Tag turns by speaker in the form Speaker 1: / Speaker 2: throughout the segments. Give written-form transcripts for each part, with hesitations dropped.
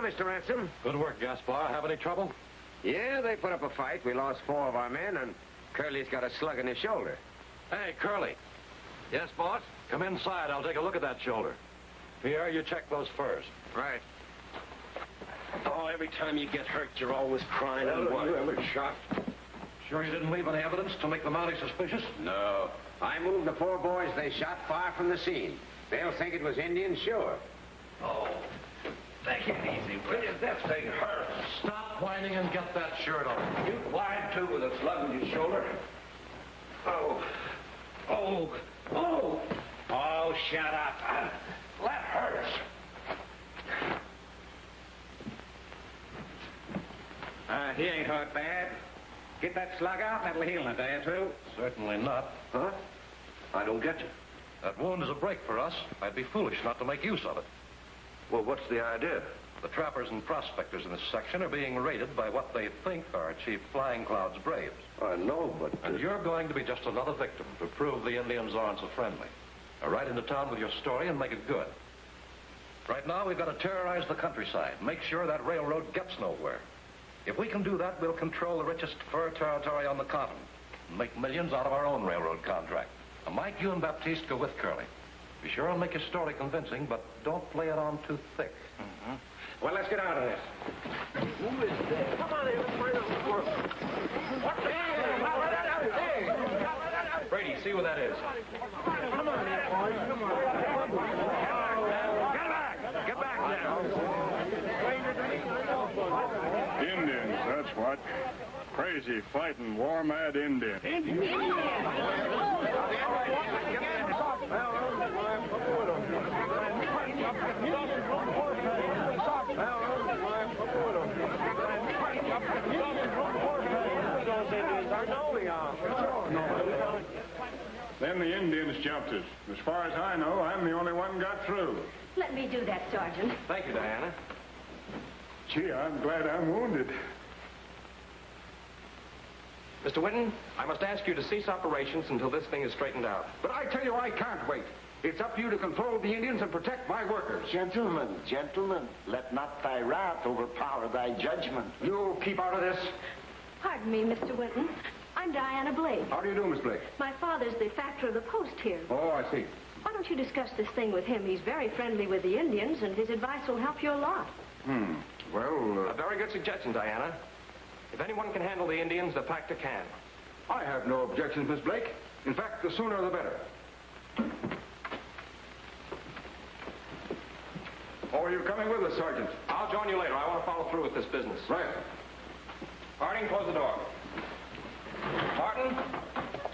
Speaker 1: Mr. Ransome.
Speaker 2: Good work, Gaspar. Have any trouble?
Speaker 1: Yeah, they put up a fight. We lost 4 of our men, and Curly's got a slug in his shoulder.
Speaker 2: Hey, Curly.
Speaker 3: Yes, boss?
Speaker 2: Come inside. I'll take a look at that shoulder. Pierre, you check those furs.
Speaker 3: Right.
Speaker 1: Oh, every time you get hurt, you're always crying and what?
Speaker 3: You ever shot?
Speaker 2: Sure you didn't leave any evidence to make the Mountie suspicious?
Speaker 1: No. I moved the 4 boys they shot far from the scene. They'll think it was Indians, sure.
Speaker 3: Oh, take it easy, will you? That thing hurts.
Speaker 2: Stop whining and get that shirt on.
Speaker 3: You lied, too, with a slug in your shoulder. Oh. Oh, shut up. That hurts. He ain't hurt bad. Get that slug out, and that'll heal in a day or 2.
Speaker 2: Certainly not.
Speaker 3: Huh? I don't get you.
Speaker 2: That wound is a break for us. I'd be foolish not to make use of it.
Speaker 3: Well, what's the idea?
Speaker 2: The trappers and prospectors in this section are being raided by what they think are Chief Flying Cloud's braves.
Speaker 3: I know, but...
Speaker 2: And you're going to be just another victim to prove the Indians aren't so friendly. Now, ride into town with your story and make it good. Right now, we've got to terrorize the countryside, make sure that railroad gets nowhere. If we can do that, we'll control the richest fur territory on the continent and make millions out of our own railroad contract. Now, Mike, you and Baptiste go with Curly. Be sure and make your story convincing, but don't play it on too thick.
Speaker 3: Mm-hmm. Well, let's get out of this.
Speaker 1: Who is that? Come on in, let's find out the world.
Speaker 2: Brady, see what that is.
Speaker 1: Come on in, boys. Come on.
Speaker 3: Get back now.
Speaker 4: Indians, that's what. Crazy, fighting, war-mad Indians. Then the Indians jumped us. As far as I know, I'm the only one got through.
Speaker 5: Let me do that, Sergeant.
Speaker 2: Thank you, Diana.
Speaker 4: Gee, I'm glad I'm wounded.
Speaker 2: Mr. Whitten, I must ask you to cease operations until this thing is straightened out.
Speaker 6: But I tell you, I can't wait. It's up to you to control the Indians and protect my workers.
Speaker 7: Gentlemen, let not thy wrath overpower thy judgment.
Speaker 6: You'll keep out of this.
Speaker 5: Pardon me, Mr. Whitten. I'm Diana Blake.
Speaker 6: How do you do, Miss Blake?
Speaker 5: My father's the factor of the post here.
Speaker 6: Oh, I see.
Speaker 5: Why don't you discuss this thing with him? He's very friendly with the Indians, and his advice will help you a lot.
Speaker 6: Well,
Speaker 2: A very good suggestion, Diana. If anyone can handle the Indians, the factor can.
Speaker 6: I have no objections, Miss Blake. In fact, the sooner the better. Oh, are you coming with us, Sergeant?
Speaker 2: I'll join you later. I want to follow through with this business.
Speaker 6: Right.
Speaker 2: Harding, close the door. Martin,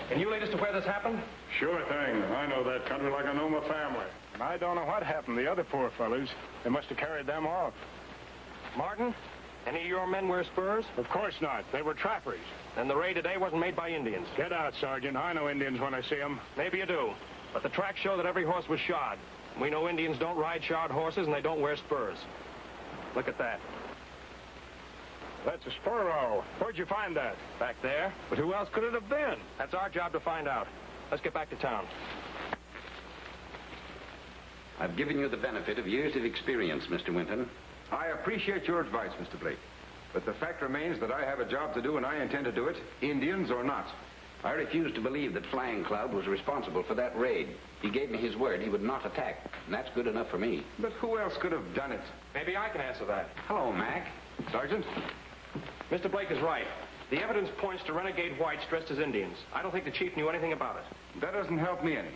Speaker 2: can you lead us to where this happened?
Speaker 4: Sure thing. I know that country like I know my family. And I don't know what happened to the other poor fellas. They must have carried them off.
Speaker 2: Martin, any of your men wear spurs?
Speaker 4: Of course not. They were trappers.
Speaker 2: Then the raid today wasn't made by Indians.
Speaker 4: Get out, Sergeant. I know Indians when I see them.
Speaker 2: Maybe you do. But the tracks show that every horse was shod. We know Indians don't ride shod horses and they don't wear spurs. Look at that.
Speaker 4: That's a spur row. Where'd you find that?
Speaker 2: Back there.
Speaker 4: But who else could it have been?
Speaker 2: That's our job to find out. Let's get back to town.
Speaker 8: I've given you the benefit of years of experience, Mr. Winton.
Speaker 6: I appreciate your advice, Mr. Blake. But the fact remains that I have a job to do, and I intend to do it, Indians or not.
Speaker 8: I refuse to believe that Flying Cloud was responsible for that raid. He gave me his word he would not attack, and that's good enough for me.
Speaker 6: But who else could have done it?
Speaker 2: Maybe I can answer that.
Speaker 8: Hello, Mac.
Speaker 6: Sergeant?
Speaker 2: Mr. Blake is right. The evidence points to renegade whites dressed as Indians. I don't think the chief knew anything about it.
Speaker 6: That doesn't help me any.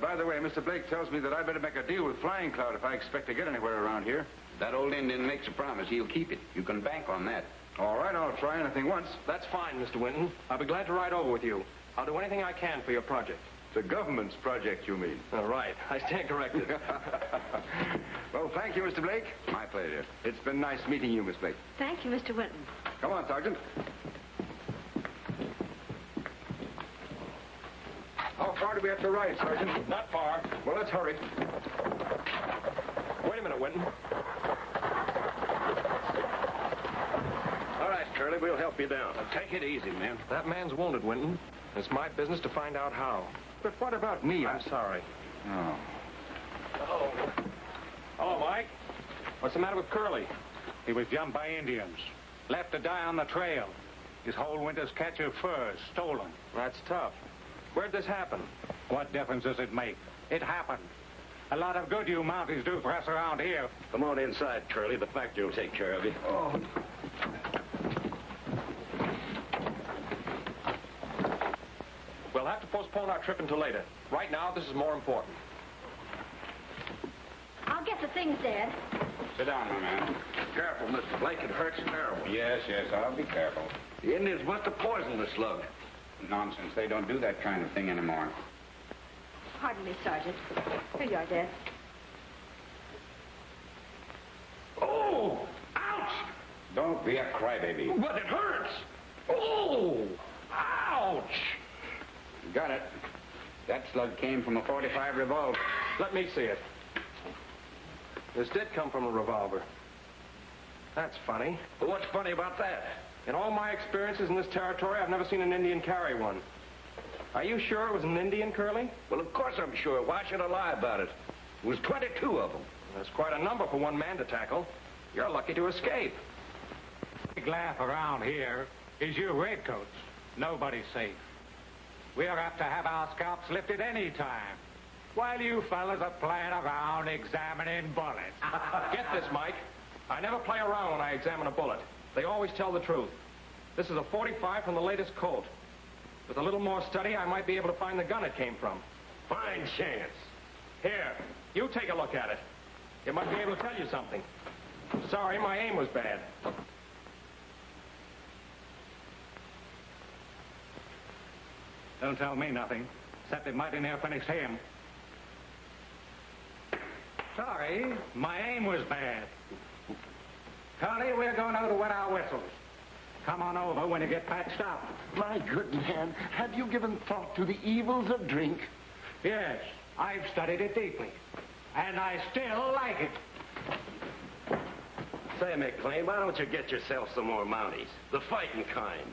Speaker 6: By the way, Mr. Blake tells me that I better make a deal with Flying Cloud if I expect to get anywhere around here.
Speaker 8: That old Indian makes a promise. He'll keep it. You can bank on that.
Speaker 6: All right, I'll try anything once.
Speaker 2: That's fine, Mr. Winton. I'll be glad to ride over with you. I'll do anything I can for your project.
Speaker 6: The government's project, you mean?
Speaker 2: All right. I stand corrected.
Speaker 6: Well, thank you, Mr. Blake.
Speaker 8: My pleasure.
Speaker 6: It's been nice meeting you, Miss Blake.
Speaker 5: Thank you, Mr. Winton.
Speaker 6: Come on, Sergeant. How far do we have to ride, Sergeant?
Speaker 2: Not far.
Speaker 6: Well, let's hurry.
Speaker 2: Wait a minute, Winton.
Speaker 3: All right, Curly, we'll help you down. Now, take it easy, man.
Speaker 2: That man's wounded, Winton. It's my business to find out how.
Speaker 6: But what about me?
Speaker 2: I'm sorry.
Speaker 6: Oh.
Speaker 2: Hello, Mike.
Speaker 3: What's the matter with Curly?
Speaker 4: He was jumped by Indians. Left to die on the trail. His whole winter's catch of furs stolen.
Speaker 3: That's tough. Where'd this happen?
Speaker 4: What difference does it make? It happened. A lot of good you Mounties do for us around here.
Speaker 2: Come on inside, Curly. The factory will take care of you.
Speaker 3: Oh. We'll have to postpone our trip until later. Right now, this is more important.
Speaker 5: I'll get the things, Dad.
Speaker 8: Sit down, my man.
Speaker 2: Careful, Mr. Blake. It hurts terrible.
Speaker 8: Yes, I'll be careful.
Speaker 2: The Indians must have poisoned the slug.
Speaker 8: Nonsense. They don't do that kind of thing anymore.
Speaker 5: Pardon me, Sergeant. Here you are, Dad.
Speaker 2: Oh! Ouch!
Speaker 8: Don't be a crybaby.
Speaker 2: But it hurts! Oh! Ouch!
Speaker 8: Got it. That slug came from a .45 revolver.
Speaker 3: Let me see it. This did come from a revolver. That's funny.
Speaker 2: Well, what's funny about that?
Speaker 3: In all my experiences in this territory, I've never seen an Indian carry one. Are you sure it was an Indian, Curly?
Speaker 2: Well, of course I'm sure. Why should I lie about it? It was 22 of them.
Speaker 3: That's quite a number for one man to tackle. You're lucky to escape.
Speaker 4: Big laugh around here is you redcoats. Nobody's safe. We're apt to have our scalps lifted any time, while you fellas are playing around examining bullets.
Speaker 3: Get this, Mike. I never play around when I examine a bullet. They always tell the truth. This is a .45 from the latest Colt. With a little more study, I might be able to find the gun it came from.
Speaker 2: Fine chance.
Speaker 3: Here, you take a look at it. It might be able to tell you something. Sorry, my aim was bad.
Speaker 4: Don't tell me nothing, except it mighty near finished him. Sorry, my aim was bad. Curly, we're going over to wet our whistles. Come on over when you get patched up.
Speaker 7: My good man, have you given thought to the evils of drink?
Speaker 4: Yes, I've studied it deeply. And I still like it.
Speaker 2: Say, MacLane, why don't you get yourself some more Mounties? The fighting kind.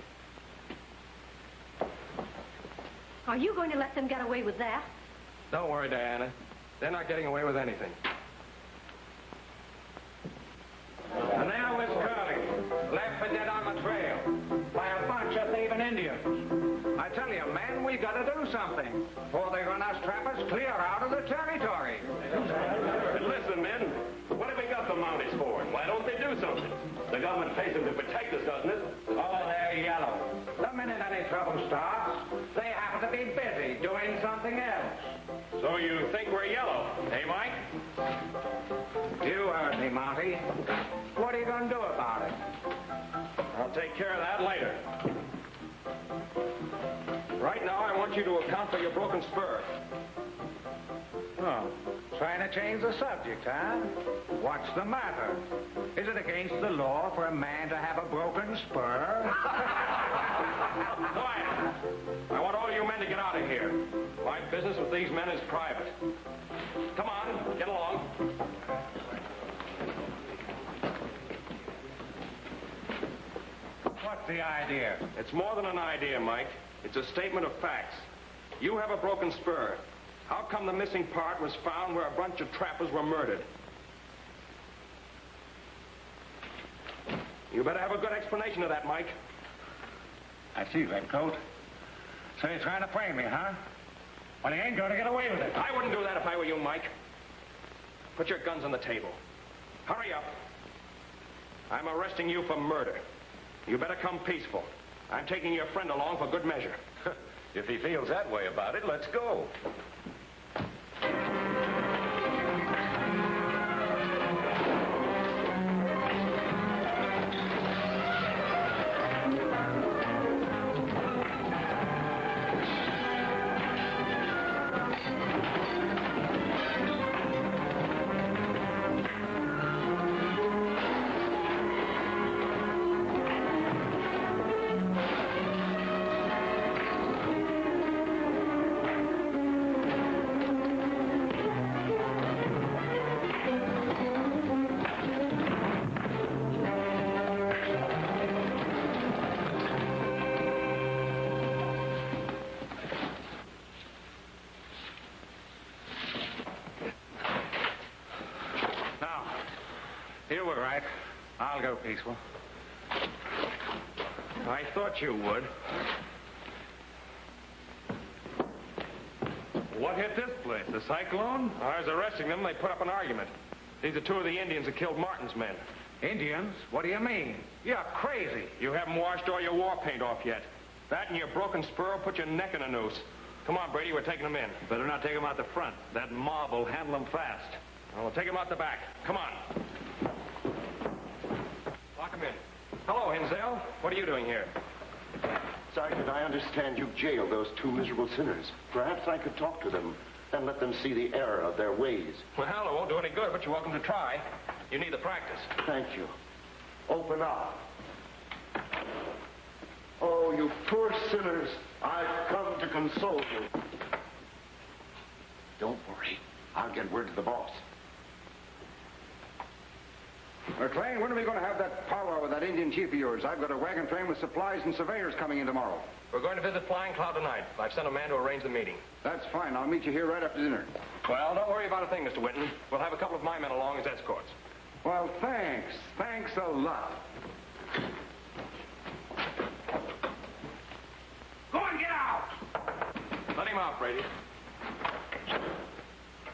Speaker 5: Are you going to let them get away with that?
Speaker 3: Don't worry, Diana. They're not getting away with anything.
Speaker 4: And there was Curly, left for dead on the trail by a bunch of thieving Indians. I tell you, men, we got to do something before they run us trappers clear out of the territory.
Speaker 2: Listen, men, what have we got the Mounties for? Why don't they do something? The government pays them to protect us, doesn't it?
Speaker 4: Oh, they're yellow. The minute any trouble starts, they happen to be busy doing something else.
Speaker 3: So you think we're yellow, eh, Mike?
Speaker 4: You heard me, Monty. What are you going to do about it?
Speaker 3: I'll take care of that later. Right now, I want you to account for your broken spur.
Speaker 4: Oh, trying to change the subject, huh? What's the matter? Is it against the law for a man to have a broken spur?
Speaker 3: Quiet! I want all you men to get out of here. My business with these men is private. Come on, get along.
Speaker 4: What's the idea?
Speaker 3: It's more than an idea, Mike. It's a statement of facts. You have a broken spur. How come the missing part was found where a bunch of trappers were murdered? You better have a good explanation of that, Mike.
Speaker 4: I see, Redcoat. So you're trying to frame me, huh? Well, you ain't going to get away with it.
Speaker 3: I wouldn't do that if I were you, Mike. Put your guns on the table. Hurry up. I'm arresting you for murder. You better come peaceful. I'm taking your friend along for good measure.
Speaker 2: If he feels that way about it, let's go.
Speaker 4: I'll go peaceful.
Speaker 3: I thought you would.
Speaker 6: What hit this place? The cyclone?
Speaker 3: I was arresting them. They put up an argument. These are two of the Indians that killed Martin's men.
Speaker 4: Indians? What do you mean? You're crazy.
Speaker 3: You haven't washed all your war paint off yet. That and your broken spur will put your neck in a noose. Come on, Brady, we're taking them in.
Speaker 4: Better not take them out the front. That mob will handle them fast.
Speaker 3: Well, we'll take them out the back. Come on. Lock them in. Hello, Hinsdale. What are you doing here?
Speaker 7: Sergeant, I understand you've jailed those two miserable sinners. Perhaps I could talk to them and let them see the error of their ways.
Speaker 3: Well, it won't do any good, but you're welcome to try. You need the practice.
Speaker 7: Thank you. Open up. Oh, you poor sinners, I've come to console you. Don't worry. I'll get word to the boss.
Speaker 6: MacLane, when are we going to have that powwow with that Indian chief of yours? I've got a wagon train with supplies and surveyors coming in tomorrow.
Speaker 3: We're going to visit Flying Cloud tonight. I've sent a man to arrange the meeting.
Speaker 6: That's fine. I'll meet you here right after dinner.
Speaker 3: Well, don't worry about a thing, Mr. Winton. We'll have a couple of my men along as escorts.
Speaker 6: Well, thanks. Thanks a lot.
Speaker 4: Go on, get out!
Speaker 3: Let him out, Brady.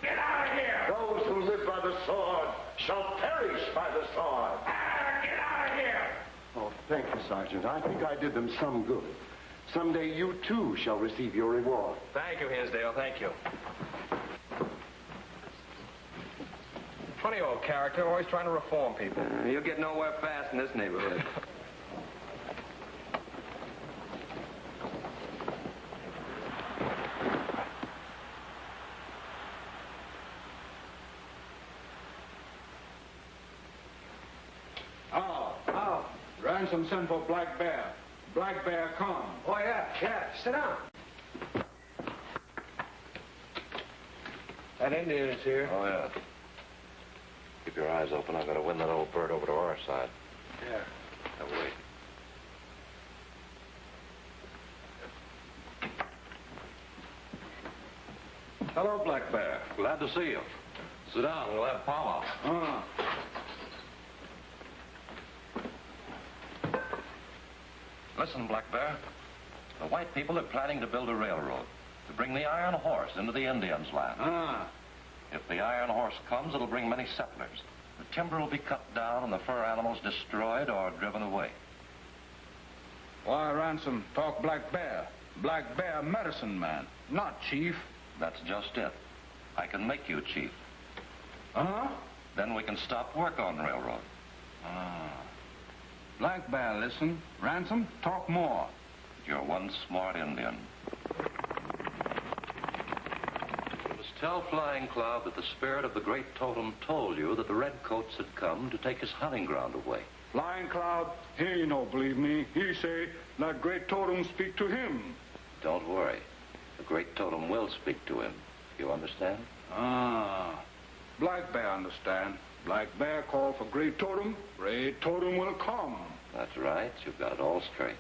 Speaker 4: Get out of here!
Speaker 7: Those who live by the sword shall perish by the sword.
Speaker 4: Get out of here!
Speaker 7: Oh, thank you, Sergeant. I think I did them some good. Someday you, too, shall receive your reward.
Speaker 3: Thank you, Hinsdale. Thank you. Funny old character, always trying to reform people.
Speaker 6: You'll get nowhere fast in this neighborhood.
Speaker 9: Ransome sent for Black Bear. Black Bear come.
Speaker 10: Oh, yeah. Sit down. That Indian is here.
Speaker 2: Oh, yeah. Keep your eyes open. I've got to win that old bird over to our side.
Speaker 10: Yeah.
Speaker 2: Now, wait.
Speaker 9: Hello, Black Bear.
Speaker 2: Glad to see you. Sit down. We'll have powwow. Listen, Black Bear. The white people are planning to build a railroad to bring the iron horse into the Indians' land. If the iron horse comes, it'll bring many settlers. The timber will be cut down and the fur animals destroyed or driven away.
Speaker 9: Why, Ransome, talk Black Bear. Black Bear medicine man, not chief.
Speaker 2: That's just it. I can make you chief. Then we can stop work on railroad.
Speaker 9: Black Bear, listen. Ransome, talk more.
Speaker 2: You're one smart Indian. You must tell Flying Cloud that the spirit of the great totem told you that the redcoats had come to take his hunting ground away.
Speaker 9: Flying Cloud, he no believe me. He say that great totem speak to him.
Speaker 2: Don't worry. The great totem will speak to him. You understand?
Speaker 9: Black Bear understand. Black Bear call for Great Totem. Great Totem will come.
Speaker 2: That's right. You've got it all straight.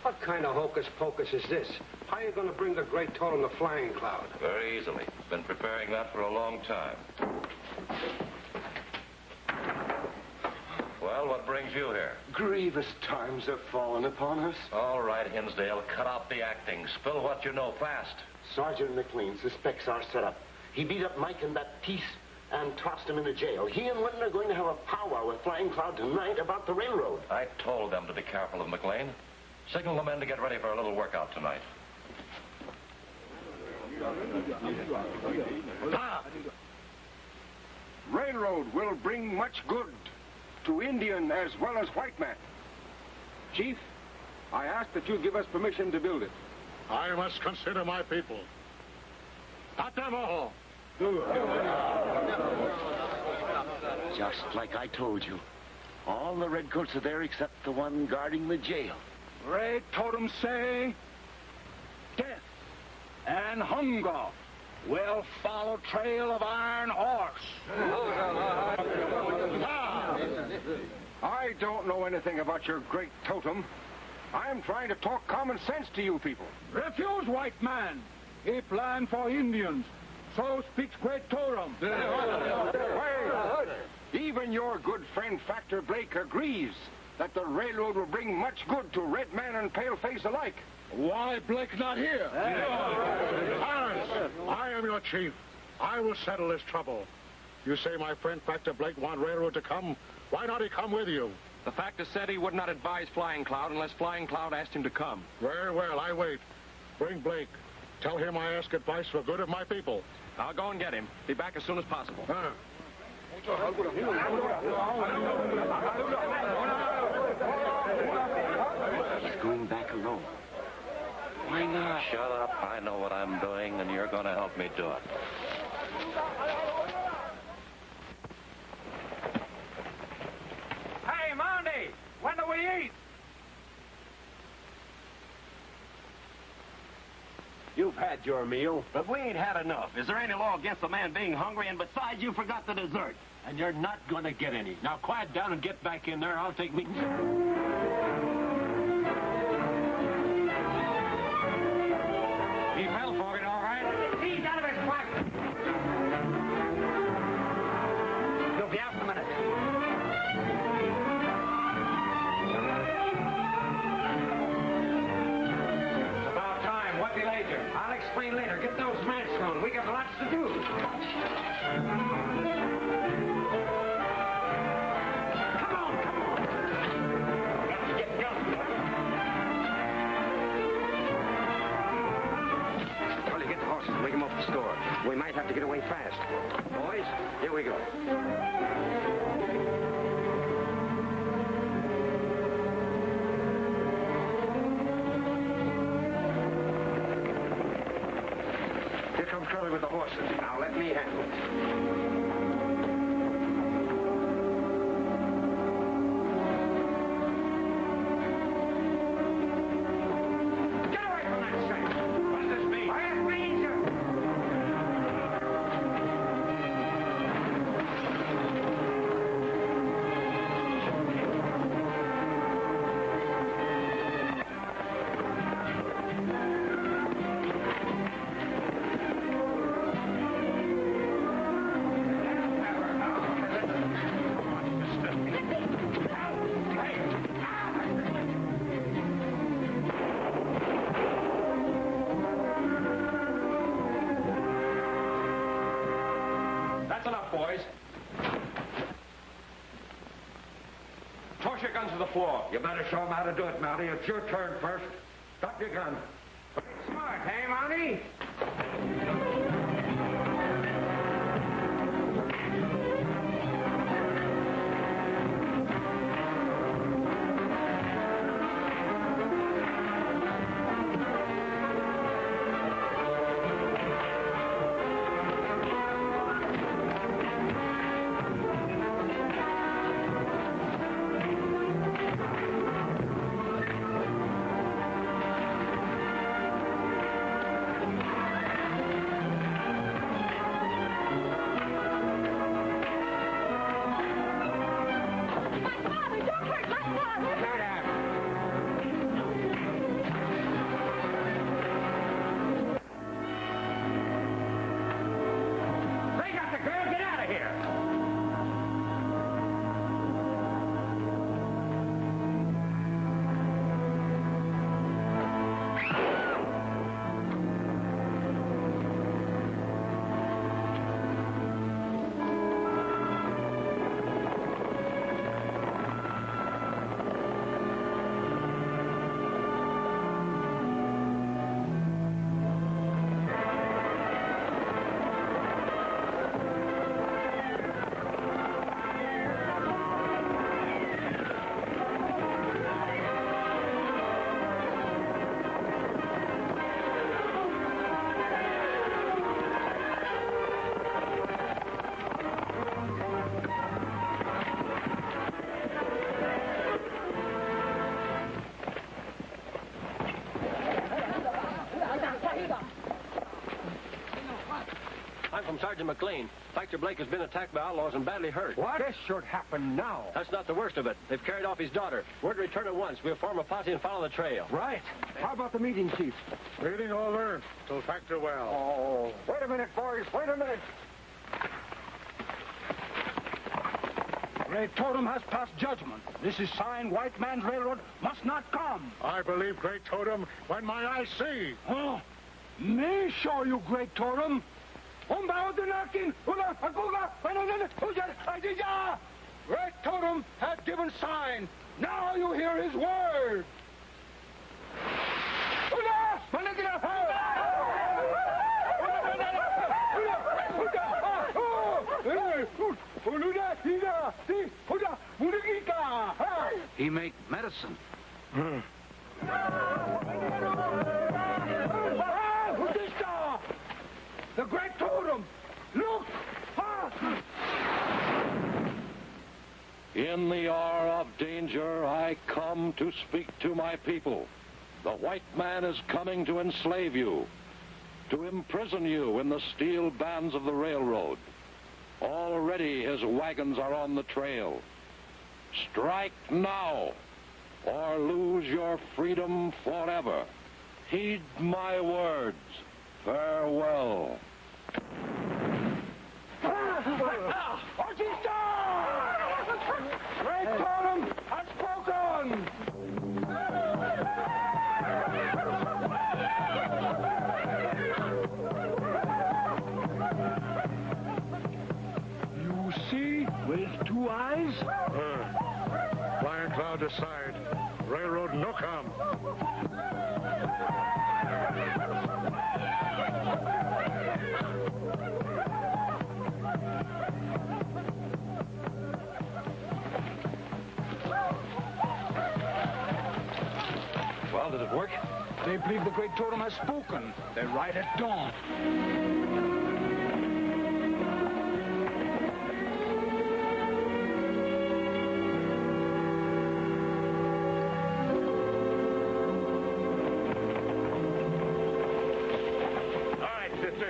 Speaker 10: What kind of hocus pocus is this? How are you going to bring the Great Totem to Flying Cloud?
Speaker 2: Very easily. Been preparing that for a long time. Well, what brings you here?
Speaker 7: Grievous times have fallen upon us.
Speaker 2: All right, Hinsdale, cut out the acting. Spill what you know fast.
Speaker 7: Sergeant MacLane suspects our setup. He beat up Mike and that piece and tossed him into jail. He and Winton are going to have a powwow with Flying Cloud tonight about the railroad.
Speaker 2: I told them to be careful of MacLane. Signal the men to get ready for a little workout tonight.
Speaker 6: Railroad will bring much good to Indian as well as white man. Chief, I ask that you give us permission to build it.
Speaker 11: I must consider my people. At them all.
Speaker 7: Just like I told you. All the redcoats are there except the one guarding the jail.
Speaker 9: Great Totem say death and hunger
Speaker 11: We'll follow trail of iron horse.
Speaker 6: I don't know anything about your great totem. I'm trying to talk common sense to you people.
Speaker 9: Refuse, white man. He plan for Indians. So speaks great totem.
Speaker 6: Wait. Even your good friend Factor Blake agrees that the railroad will bring much good to red man and pale face alike.
Speaker 11: Why Blake not here? Clarence, I am your chief. I will settle this trouble. You say my friend Factor Blake want railroad to come. Why not he come with you?
Speaker 3: The factor said he would not advise Flying Cloud unless Flying Cloud asked him to come.
Speaker 11: Very well, I wait. Bring Blake. Tell him I ask advice for good of my people.
Speaker 3: I'll go and get him. Be back as soon as possible.
Speaker 7: He's going back alone. Why not?
Speaker 2: Shut up. I know what I'm doing, and you're going to help me do it.
Speaker 4: Hey, Monty, when do we eat?
Speaker 10: You've had your meal.
Speaker 7: But we ain't had enough. Is there any law against a man being hungry? And besides, you forgot the dessert.
Speaker 10: And you're not going to get any. Now quiet down and get back in there. I'll take me...
Speaker 4: He fell for it, all right. He's out of his pocket. You'll be out in a minute. About time. What delayed you? I'll explain later. Get those masks on. We got lots to do. Come on. Get going.
Speaker 10: Charlie, get the horses and wake them off the store. We might have to get away fast. Boys, here we go. Here comes Charlie with the horses. Now let me handle it.
Speaker 4: Get away from that sack. What does this mean? Quiet, Ranger.
Speaker 3: That's enough, boys. Toss your guns to the floor.
Speaker 10: You better show them how to do it, Mounty. It's your turn first. Drop your gun.
Speaker 4: Smart, hey, Mounty?
Speaker 3: from Sergeant MacLane. Factor Blake has been attacked by outlaws and badly hurt.
Speaker 10: What? This should happen now.
Speaker 3: That's not the worst of it. They've carried off his daughter. We're to return at once. We'll form a posse and follow the trail.
Speaker 10: Right. How about the meeting, Chief?
Speaker 11: Meeting over till Factor well.
Speaker 10: Oh, wait a minute, boys. Wait a minute.
Speaker 9: Great Totem has passed judgment. This is signed White Man's Railroad must not come.
Speaker 11: I believe Great Totem when my eyes see.
Speaker 9: Oh, me show you, Great Totem. Great Totem has given sign. Now you hear his word.
Speaker 8: He make medicine.
Speaker 9: The Great Totem! Look!
Speaker 2: In the hour of danger, I come to speak to my people. The white man is coming to enslave you, to imprison you in the steel bands of the railroad. Already his wagons are on the trail. Strike now, or lose your freedom forever. Heed my words. Farewell.
Speaker 9: Great Totem has spoken! You see with two eyes?
Speaker 11: Flying cloud aside. Railroad no come.
Speaker 2: Well, did it work?
Speaker 9: They believe the Great Totem has spoken. They're right at dawn.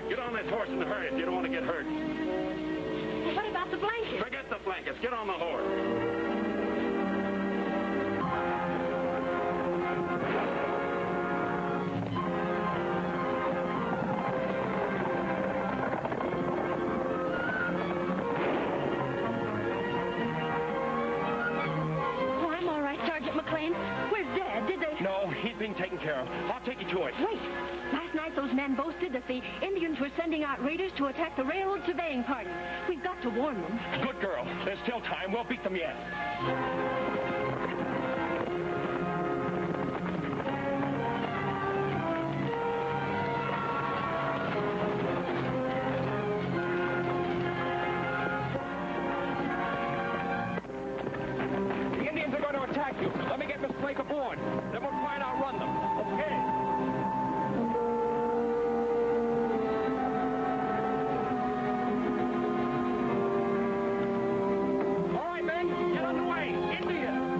Speaker 3: Get on this horse and hurry if you don't want to get hurt.
Speaker 5: Well, what about the blankets?
Speaker 3: Forget the blankets. Get on the horse.
Speaker 5: Oh, I'm all right, Sergeant MacLane. Where's Dad? Did they...
Speaker 3: No, he's being taken care of. I'll take you to it.
Speaker 5: Wait. Last night, those men boasted that the Indians were sending out raiders to attack the railroad surveying party. We've got to warn them.
Speaker 3: Good girl. There's still time. We'll beat them yet. The Indians are going to attack you. Let me get Miss Blake aboard. Then we'll try and outrun them. Okay. All right, men. Get underway. Indians.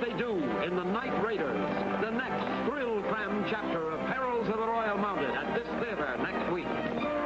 Speaker 12: they do in The Night Raiders, the next thrill-crammed chapter of Perils of the Royal Mounted at this theater next week.